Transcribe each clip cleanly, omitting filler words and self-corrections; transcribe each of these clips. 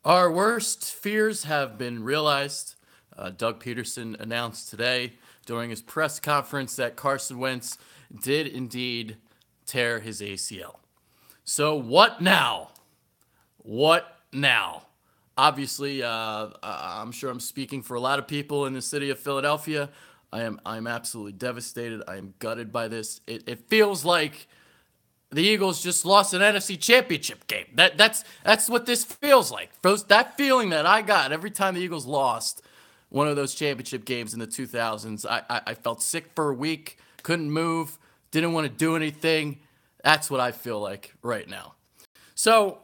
Our worst fears have been realized. Doug Peterson announced today during his press conference that Carson Wentz did indeed tear his ACL. So, what now? What now? Obviously, I'm sure I'm speaking for a lot of people in the city of Philadelphia. I'm absolutely devastated. I am gutted by this. It feels like the Eagles just lost an NFC Championship game. That's what this feels like. That feeling that I got every time the Eagles lost one of those championship games in the 2000s. I felt sick for a week, couldn't move, didn't want to do anything. That's what I feel like right now. So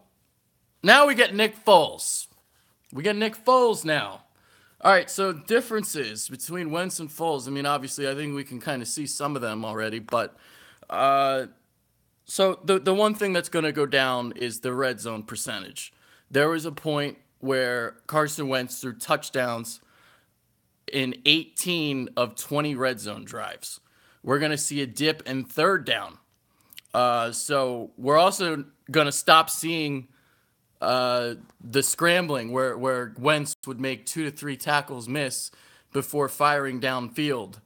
now we get Nick Foles. We get Nick Foles now. All right, so differences between Wentz and Foles. I mean, obviously, I think we can kind of see some of them already, but so the one thing that's going to go down is the red zone percentage. There was a point where Carson Wentz threw touchdowns in 18 of 20 red zone drives. We're going to see a dip in third down. So we're also going to stop seeing the scrambling where Wentz would make 2 to 3 tackles miss before firing downfield.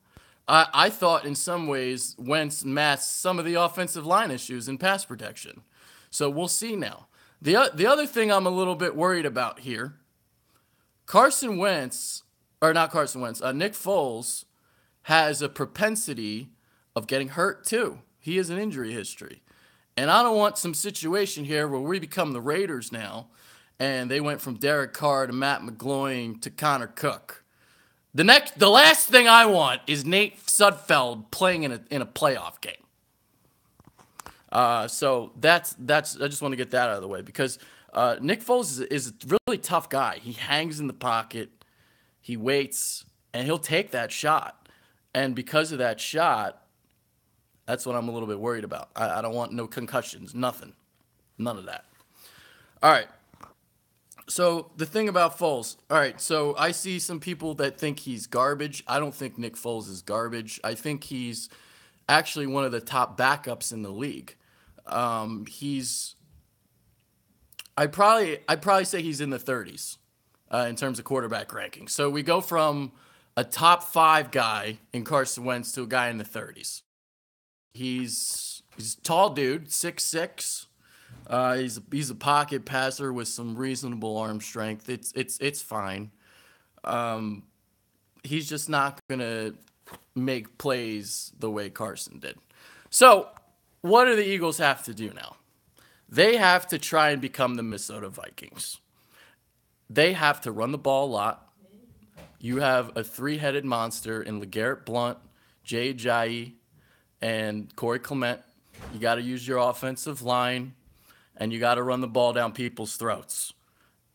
I thought in some ways Wentz masked some of the offensive line issues in pass protection. So we'll see now. The other thing I'm a little bit worried about here, Carson Wentz, or not Carson Wentz, Nick Foles has a propensity of getting hurt too. He has an injury history. And I don't want some situation here where we become the Raiders now and they went from Derek Carr to Matt McGloin to Connor Cook. The last thing I want is Nate Sudfeld playing in a playoff game. So that's I just want to get that out of the way because Nick Foles is a really tough guy. He hangs in the pocket, he waits, and he'll take that shot. And because of that shot, that's what I'm a little bit worried about. I don't want no concussions, nothing, none of that. All right. So the thing about Foles, all right, so I see some people that think he's garbage. I don't think Nick Foles is garbage. I think he's actually one of the top backups in the league. He's, I'd probably say he's in the 30s in terms of quarterback ranking. So we go from a top 5 guy in Carson Wentz to a guy in the 30s. He's a tall dude, 6'6". He's a pocket passer with some reasonable arm strength. It's fine. He's just not gonna make plays the way Carson did. So, what do the Eagles have to do now? They have to try and become the Minnesota Vikings. They have to run the ball a lot. You have a 3-headed monster in LeGarrette Blount, Jay Ajayi, and Corey Clement. You got to use your offensive line. And you got to run the ball down people's throats.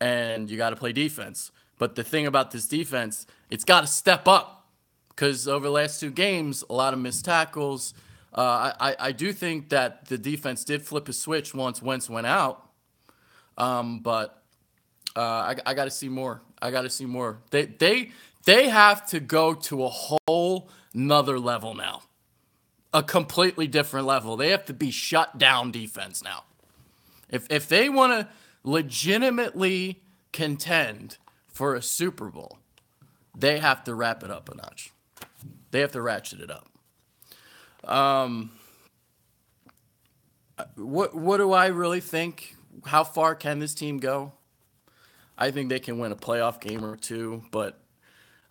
And you got to play defense. But the thing about this defense, it's got to step up. Because over the last 2 games, a lot of missed tackles. I do think that the defense did flip a switch once Wentz went out. But I got to see more. I got to see more. They have to go to a whole nother level now. A completely different level. They have to be shut down defense now. If they want to legitimately contend for a Super Bowl, they have to wrap it up a notch. They have to ratchet it up. What do I really think? How far can this team go? I think they can win a playoff game or 2, but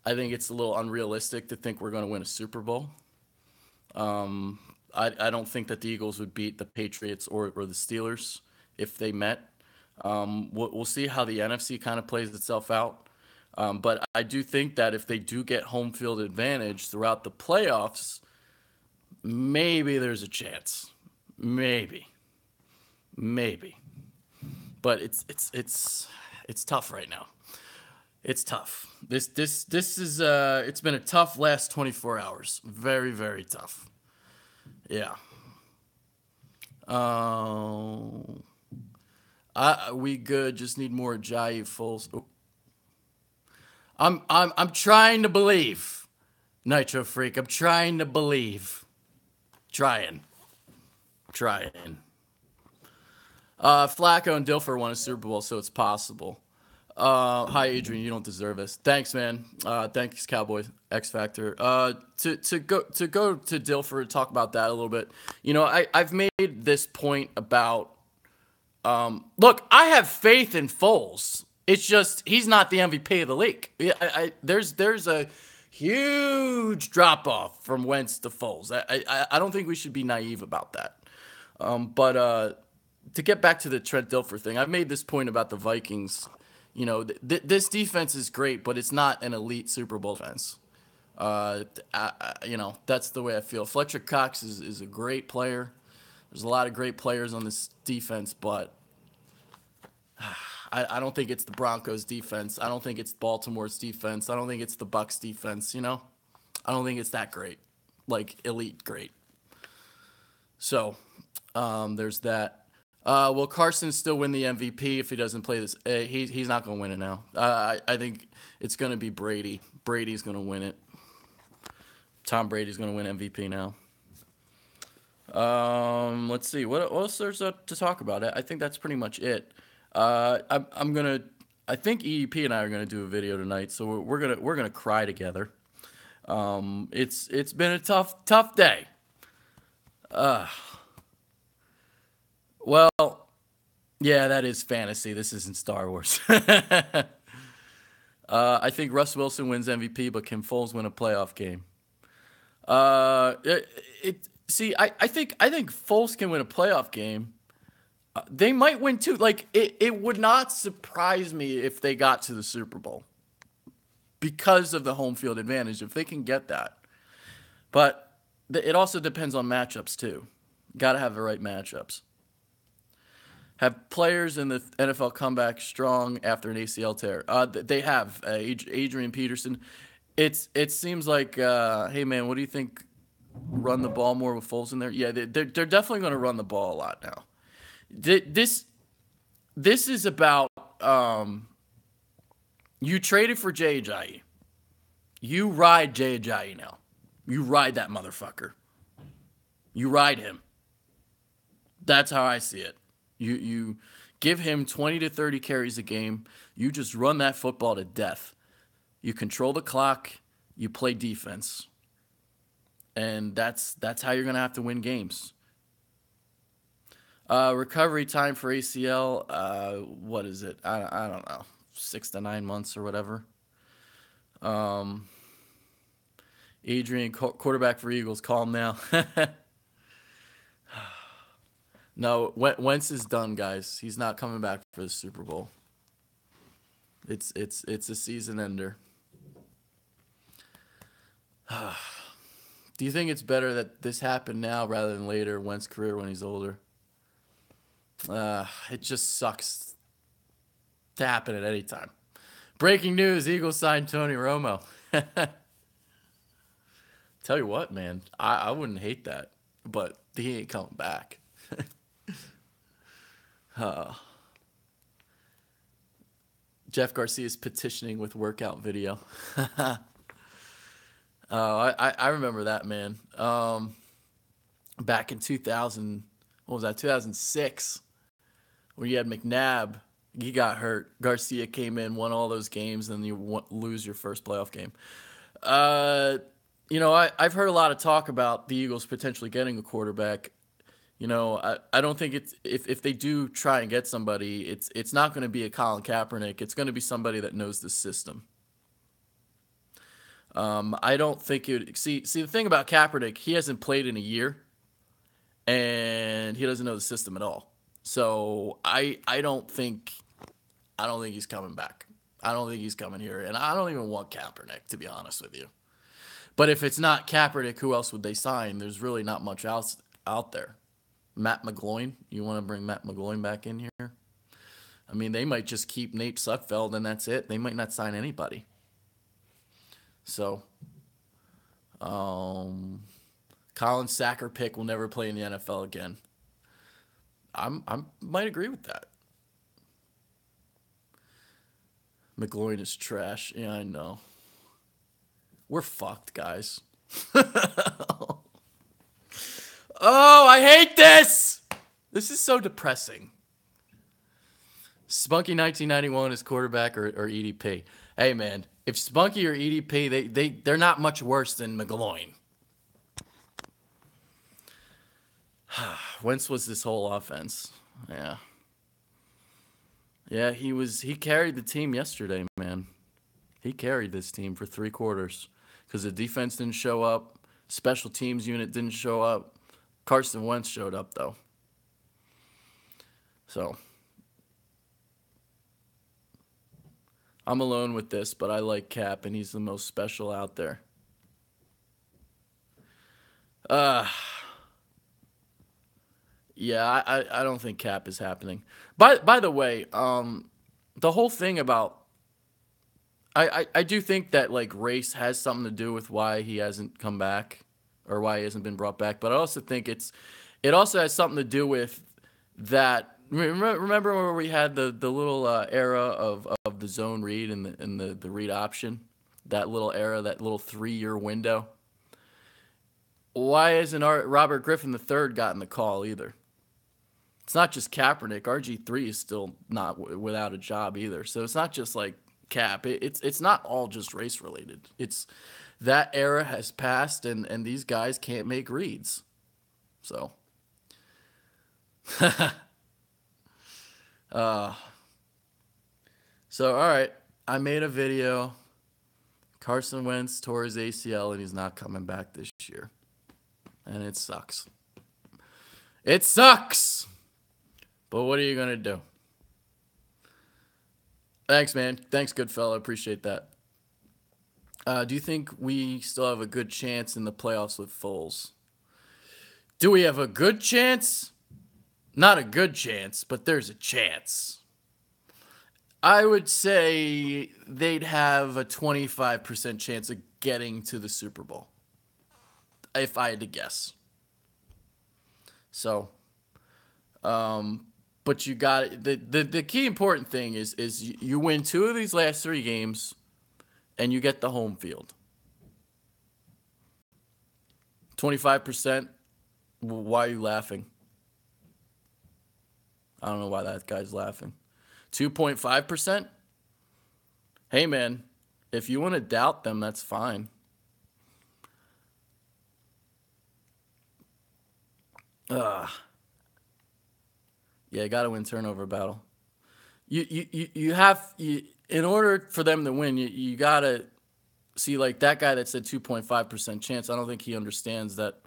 I think it's a little unrealistic to think we're going to win a Super Bowl. I don't think that the Eagles would beat the Patriots or the Steelers if they met. We'll see how the NFC kind of plays itself out. But I do think that if they do get home field advantage throughout the playoffs, maybe there's a chance. Maybe. But it's tough right now. It's tough. This is it's been a tough last 24 hours. Very, very tough. Yeah. We good. Just need more Ajayi Foles. Oh. I'm trying to believe, Nitro Freak. I'm trying to believe. Trying. Flacco and Dilfer won a Super Bowl, so it's possible. Hi, Adrian. You don't deserve this. Thanks, man. Thanks, Cowboys X Factor. To go to Dilfer to talk about that a little bit. I've made this point about. Look, I have faith in Foles. It's just he's not the MVP of the league. There's a huge drop off from Wentz to Foles. I don't think we should be naive about that. But to get back to the Trent Dilfer thing, I've made this point about the Vikings. This defense is great, but it's not an elite Super Bowl defense. That's the way I feel. Fletcher Cox is a great player. There's a lot of great players on this defense, but I don't think it's the Broncos defense. I don't think it's Baltimore's defense. I don't think it's the Bucs defense, I don't think it's that great, like elite great. So there's that. Will Carson still win the MVP if he doesn't play this? He's not going to win it now. I think it's going to be Brady. Brady's going to win it. Tom Brady's going to win MVP now. Let's see. What else there's to talk about? I think that's pretty much it. I think EEP and I are gonna do a video tonight, so we're gonna cry together. It's been a tough day. Well, yeah, that is fantasy. This isn't Star Wars. I think Russ Wilson wins MVP, but can Foles win a playoff game? I think Foles can win a playoff game. They might win too. Like it would not surprise me if they got to the Super Bowl because of the home field advantage if they can get that. But it also depends on matchups too. Got to have the right matchups. Have players in the NFL come back strong after an ACL tear? They have. Adrian Peterson. It seems like, hey man, what do you think? Run the ball more with Foles in there? Yeah, they're definitely going to run the ball a lot now. This is about you traded for Jay Ajayi. You ride Jay Ajayi now. You ride that motherfucker. You ride him. That's how I see it. You give him 20 to 30 carries a game. You just run that football to death. You control the clock. You play defense. And that's how you're going to have to win games. Recovery time for ACL, what is it? I don't know, 6 to 9 months or whatever. Adrian, quarterback for Eagles, calm now. No, Wentz is done, guys. He's not coming back for the Super Bowl. It's a season ender. Do you think it's better that this happened now rather than later, Wentz's career when he's older? It just sucks to happen at any time. Breaking news, Eagles signed Tony Romo. Tell you what, man, I wouldn't hate that, but he ain't coming back. Jeff Garcia's petitioning with workout video. I remember that, man. Back in 2000, what was that, 2006, when you had McNabb, he got hurt. Garcia came in, won all those games, and you lose your first playoff game. I've heard a lot of talk about the Eagles potentially getting a quarterback. I don't think it's if they do try and get somebody, it's not going to be a Colin Kaepernick. It's going to be somebody that knows the system. I don't think it. See the thing about Kaepernick, he hasn't played in a year, and he doesn't know the system at all. So I don't think he's coming back. I don't think he's coming here, and I don't even want Kaepernick, to be honest with you. But if it's not Kaepernick, who else would they sign? There's really not much else out there. Matt McGloin, you want to bring Matt McGloin back in here? I mean, they might just keep Nate Sudfeld, and that's it. They might not sign anybody. So, Colin Sackerpick will never play in the NFL again. I might agree with that. McGloin is trash. Yeah, I know. We're fucked, guys. Oh, I hate this. This is so depressing. Spunky 1991 is quarterback or EDP. Hey man, if Spunky or EDP, they're not much worse than McGloin. Wentz was this whole offense. Yeah. Yeah, he carried the team yesterday, man. He carried this team for 3 quarters because the defense didn't show up, special teams unit didn't show up. Carson Wentz showed up though. So I'm alone with this, but I like Cap, and he's the most special out there. Yeah, I don't think Cap is happening. By the way, the whole thing about I do think that like race has something to do with why he hasn't come back or why he hasn't been brought back. But I also think it also has something to do with that. Remember where we had the little era of the zone read and the read option, that little era, that little 3-year window. Why hasn't Robert Griffin III gotten the call either? It's not just Kaepernick. RG3 is still not without a job either. So it's not just like Cap. It's not all just race related. It's that era has passed, and these guys can't make reads. So, all right. I made a video. Carson Wentz tore his ACL, and he's not coming back this year, and it sucks. It sucks. But what are you going to do? Thanks, man. Thanks, good fella. Appreciate that. Do you think we still have a good chance in the playoffs with Foles? Do we have a good chance? Not a good chance, but there's a chance. I would say they'd have a 25% chance of getting to the Super Bowl, if I had to guess. So, but you got the key important thing is you win 2 of these last 3 games, and you get the home field. 25%. Why are you laughing? I don't know why that guy's laughing. 2.5%. Hey man, if you want to doubt them, that's fine. Yeah, got to win turnover battle. You have in order for them to win, you got to see like that guy that said 2.5% chance. I don't think he understands that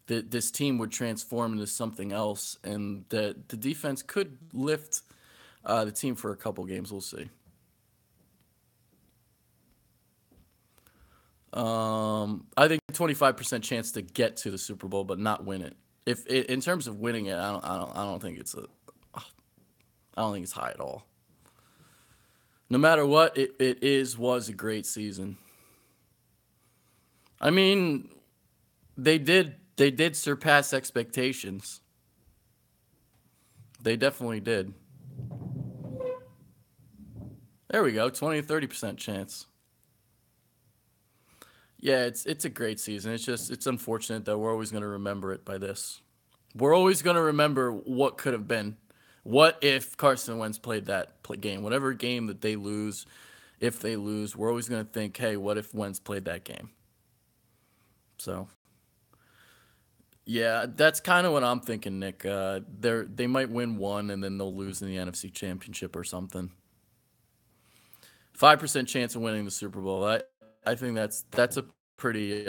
this team would transform into something else, and the defense could lift the team for a couple games. We'll see. I think 25% chance to get to the Super Bowl, but not win it. If in terms of winning it, I don't think it's high at all. No matter what, it was a great season. I mean, they did surpass expectations. They definitely did. There we go, 20 to 30% chance. Yeah, it's a great season. It's unfortunate that we're always going to remember it by this. We're always going to remember what could have been. What if Carson Wentz played that game? Whatever game that they lose, if they lose, we're always going to think, hey, what if Wentz played that game? So, yeah, that's kind of what I'm thinking, Nick. They might win 1 and then they'll lose in the NFC Championship or something. 5% chance of winning the Super Bowl. I think that's a pretty